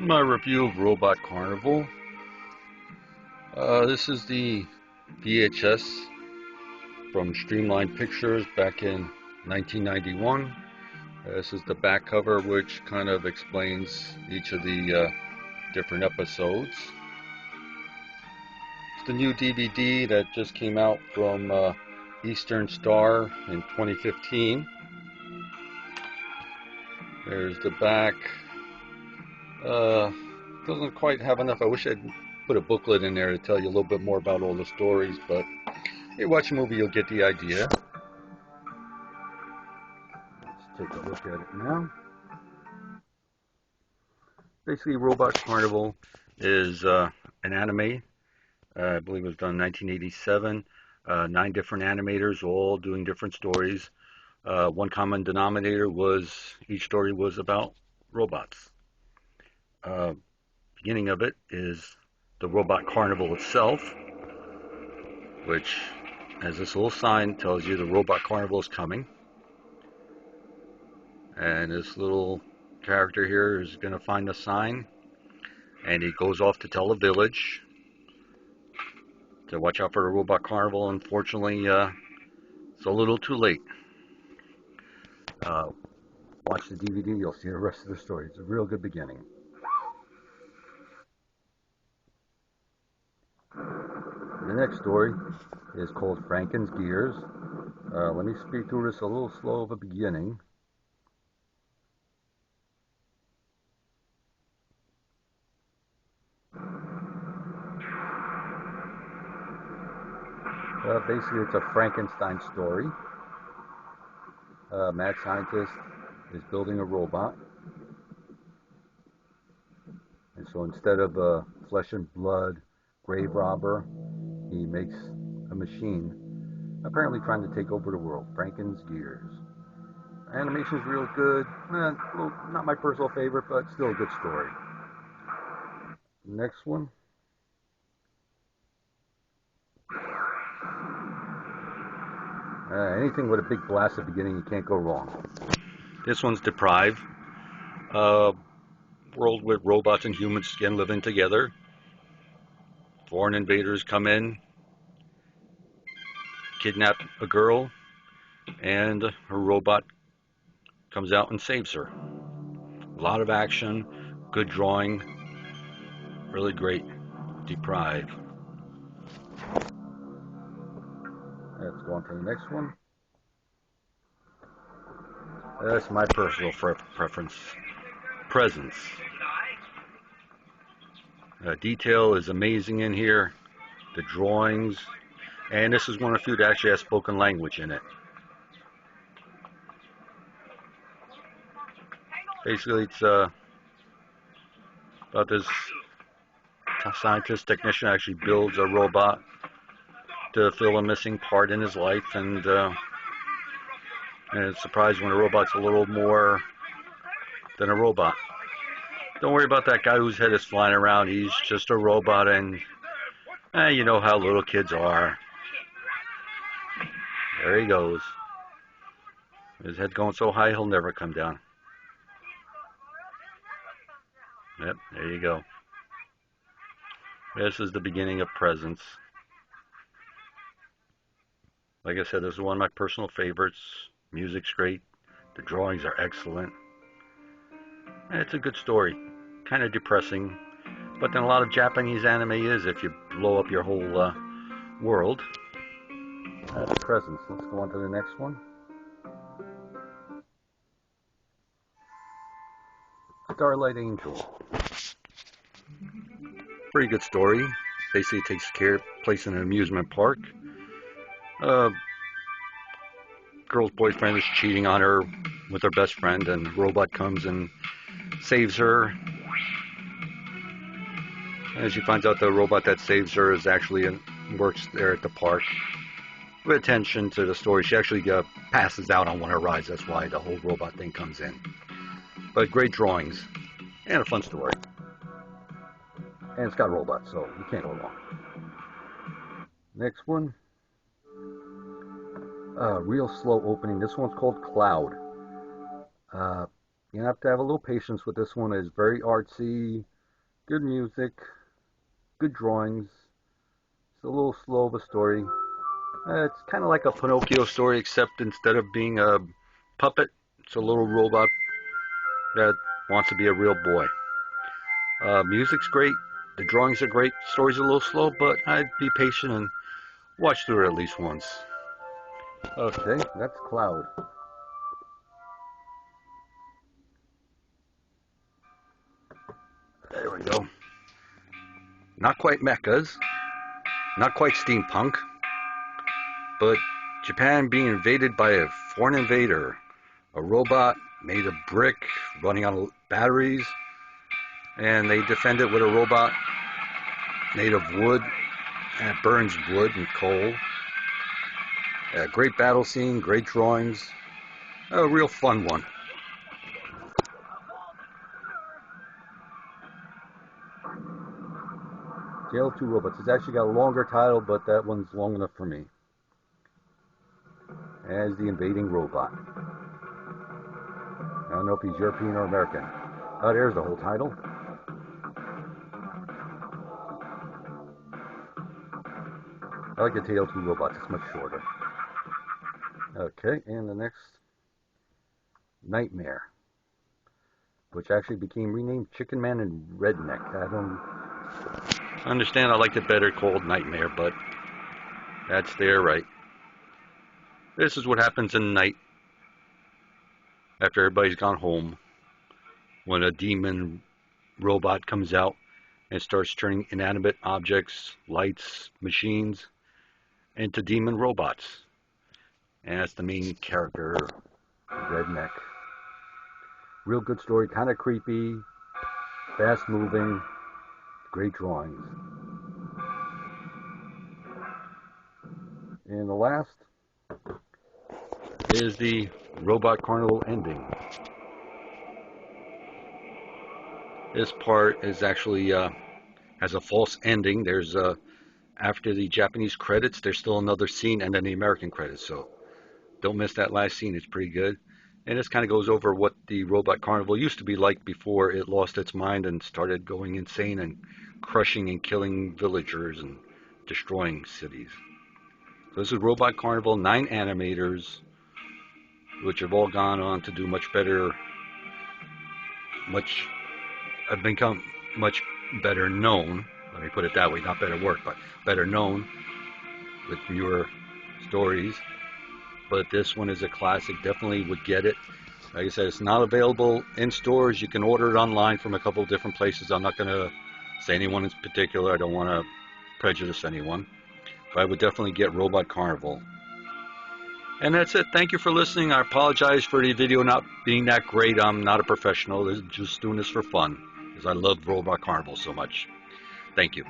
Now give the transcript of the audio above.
My review of Robot Carnival. This is the VHS from Streamline Pictures back in 1991. This is the back cover, which kind of explains each of the different episodes. It's the new DVD that just came out from Eastern Star in 2015. There's the back. Doesn't quite have enough. I wish I'd put a booklet in there to tell you a little bit more about all the stories, but if you watch the movie, you'll get the idea. Let's take a look at it now. Basically, Robot Carnival is an anime. I believe it was done in 1987. 9 different animators, all doing different stories. One common denominator was each story was about robots. Beginning of it is the Robot Carnival itself, which, as this little sign tells you, the Robot Carnival is coming. And this little character here is going to find the sign, and he goes off to tell the village to watch out for the Robot Carnival. Unfortunately, it's a little too late. Watch the DVD, you'll see the rest of the story. It's a real good beginning. The next story is called Franken's Gears. Let me speed through this a little slow of a beginning. Basically, it's a Frankenstein story. A mad scientist is building a robot. And so instead of a flesh and blood grave robber, he makes a machine apparently trying to take over the world. Franken's Gears. Animation's real good. Well, not my personal favorite, but still a good story. Next one. Anything with a big blast at the beginning, you can't go wrong. This one's Deprive. World with robots and humans again living together. Foreign invaders come in, kidnap a girl, and her robot comes out and saves her. A lot of action, good drawing, really great. Deprive. Let's go on to the next one. That's my personal preference. Presence. Detail is amazing in here. The drawings. And this is one of the few that actually has spoken language in it. Basically, it's about this scientist technician actually builds a robot to fill a missing part in his life, and it's surprised when a robot's a little more than a robot. Don't worry about that guy whose head is flying around. He's just a robot, and you know how little kids are. There he goes. His head going so high he'll never come down. Yep, there you go. This is the beginning of Presence. Like I said, this is one of my personal favorites. Music's great. The drawings are excellent. It's a good story. Kind of depressing. But then a lot of Japanese anime is if you blow up your whole world. That's Presence. Let's go on to the next one. Starlight Angel. Pretty good story. Basically, it takes place in an amusement park. Girl's boyfriend is cheating on her with her best friend, and the robot comes and saves her. And she finds out the robot that saves her is actually works there at the park. With attention to the story, she actually passes out on one of her rides. That's why the whole robot thing comes in. But great drawings and a fun story. And it's got robots, so you can't go wrong. Next one. Real slow opening. This one's called Cloud. You have to have a little patience with this one. It's very artsy, good music, good drawings. It's a little slow of a story. It's kind of like a Pinocchio story, except instead of being a puppet, it's a little robot that wants to be a real boy. Music's great. The drawings are great. The story's a little slow, but I'd be patient and watch through it at least once. Okay, that's Cloud. There we go. Not quite mechas, not quite steampunk, but Japan being invaded by a foreign invader, a robot made of brick running on batteries, and they defend it with a robot made of wood, and it burns wood and coal. Great battle scene, great drawings, a real fun one. Tale of Two Robots. It's actually got a longer title, but that one's long enough for me. As the invading robot. I don't know if he's European or American. Oh, there's the whole title. I like the Tale of Two Robots. It's much shorter. Okay, and the next, Nightmare, which actually became renamed Chicken Man and Redneck. I understand I liked it better called Nightmare, but that's there, right? This is what happens in the night after everybody's gone home, when a demon robot comes out and starts turning inanimate objects, lights, machines, into demon robots. And that's the main character, Redneck. Real good story, kind of creepy, fast moving, great drawings. And the last is the Robot Carnival ending. This part is actually has a false ending. There's after the Japanese credits, there's still another scene, and then the American credits. So don't miss that last scene. It's pretty good. And this kind of goes over what the Robot Carnival used to be like before it lost its mind and started going insane and crushing and killing villagers and destroying cities. So this is Robot Carnival, 9 animators, which have all gone on to do much better, have become much better known. Let me put it that way, not better work, but better known with newer stories. But this one is a classic, definitely would get it. Like I said, it's not available in stores. You can order it online from a couple of different places. I'm not going to say anyone in particular. I don't want to prejudice anyone. But I would definitely get Robot Carnival. And that's it. Thank you for listening. I apologize for the video not being that great. I'm not a professional. I'm just doing this for fun because I love Robot Carnival so much. Thank you.